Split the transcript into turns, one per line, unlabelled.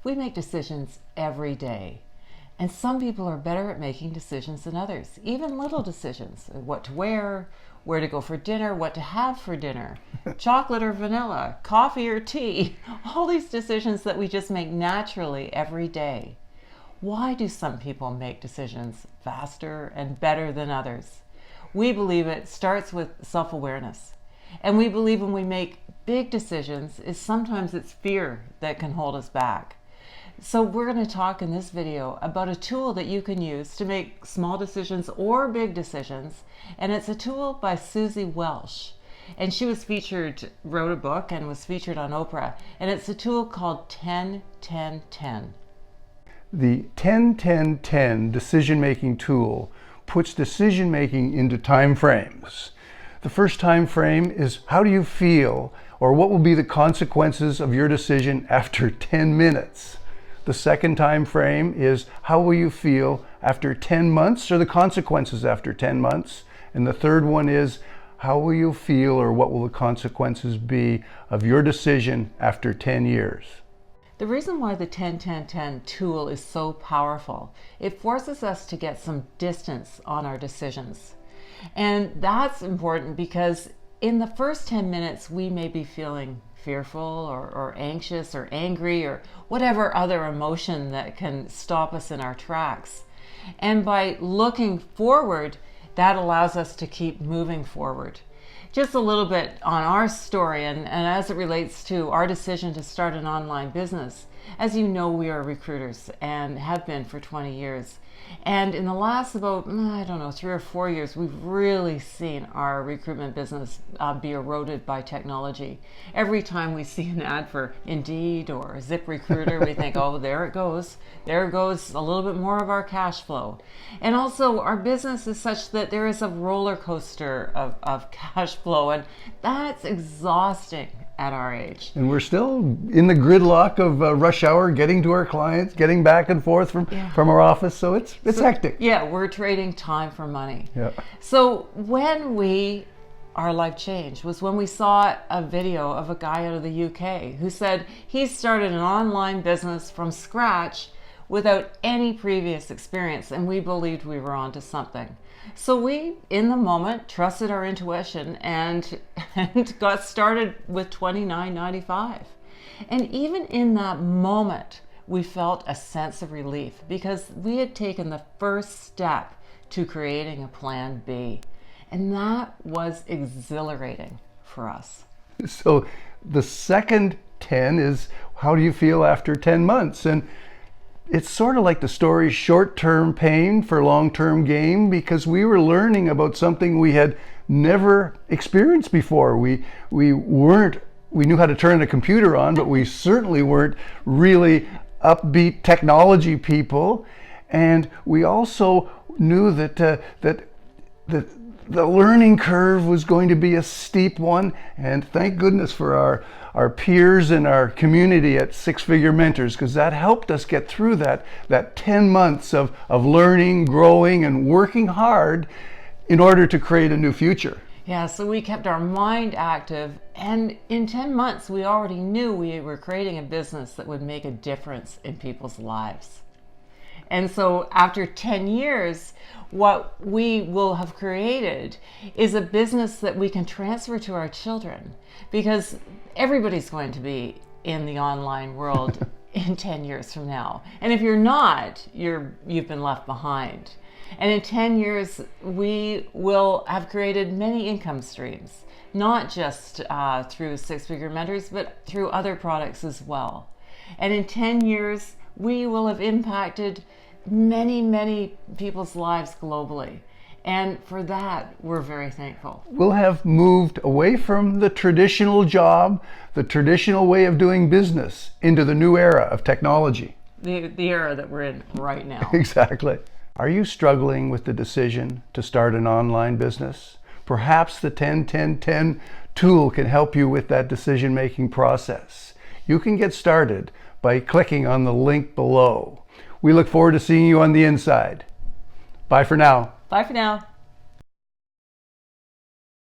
We make decisions every day. And some people are better at making decisions than others, even little decisions. What to wear, where to go for dinner, what to have for dinner, chocolate or vanilla, coffee or tea, all these decisions that we just make naturally every day. Why do some people make decisions faster and better than others? We believe it starts with self-awareness. And we believe when we make big decisions, sometimes it's fear that can hold us back. So we're going to talk in this video about a tool that you can use to make small decisions or big decisions. And it's a tool by Susie Welch. And she wrote a book and was featured on Oprah. And it's a tool called 10-10-10.
The 10-10-10 decision-making tool puts decision-making into time frames. The first time frame is how do you feel, or what will be the consequences of your decision after 10 minutes. The second time frame is how will you feel after 10 months, or the consequences after 10 months. And the third one is how will you feel, or what will the consequences be of your decision after 10 years.
The reason why the 10-10-10 tool is so powerful, it forces us to get some distance on our decisions. And that's important because in the first 10 minutes, we may be feeling fearful or anxious or angry or whatever other emotion that can stop us in our tracks. And by looking forward, that allows us to keep moving forward. Just a little bit on our story and as it relates to our decision to start an online business. As you know, we are recruiters and have been for 20 years. And in the last about, 3 or 4 years, we've really seen our recruitment business be eroded by technology. Every time we see an ad for Indeed or ZipRecruiter, we think, oh, there it goes. There goes a little bit more of our cash flow. And also our business is such that there is a roller coaster of cash flow, and that's exhausting at our age.
And we're still in the gridlock of rush hour, getting to our clients, getting back and forth from our office. So it's hectic.
Yeah, we're trading time for money.
Yeah.
So our life changed was when we saw a video of a guy out of the UK who said he started an online business from scratch without any previous experience, and we believed we were onto something. So we, in the moment, trusted our intuition and got started with $29.95. And even in that moment, we felt a sense of relief because we had taken the first step to creating a plan B. And that was exhilarating for us.
So the second 10 is how do you feel after 10 months? And it's sort of like the story short-term pain for long-term gain, because we were learning about something we had never experienced before. We knew how to turn a computer on, but we certainly weren't really upbeat technology people. And we also knew that the learning curve was going to be a steep one. And thank goodness for our peers and our community at Six Figure Mentors, because that helped us get through that 10 months of learning, growing, and working hard in order to create a new future.
Yeah, so we kept our mind active, and in 10 months we already knew we were creating a business that would make a difference in people's lives. And so after 10 years, what we will have created is a business that we can transfer to our children, because everybody's going to be in the online world in 10 years from now. And if you're not, you've been left behind. And in 10 years, we will have created many income streams, not just through Six Figure Mentors, but through other products as well. And in 10 years, we will have impacted many, many people's lives globally. And for that, we're very thankful.
We'll have moved away from the traditional job, the traditional way of doing business, into the new era of technology.
The era that we're in right now.
Exactly. Are you struggling with the decision to start an online business? Perhaps the 10-10-10 tool can help you with that decision-making process. You can get started by clicking on the link below. We look forward to seeing you on the inside. Bye for now.
Bye for now.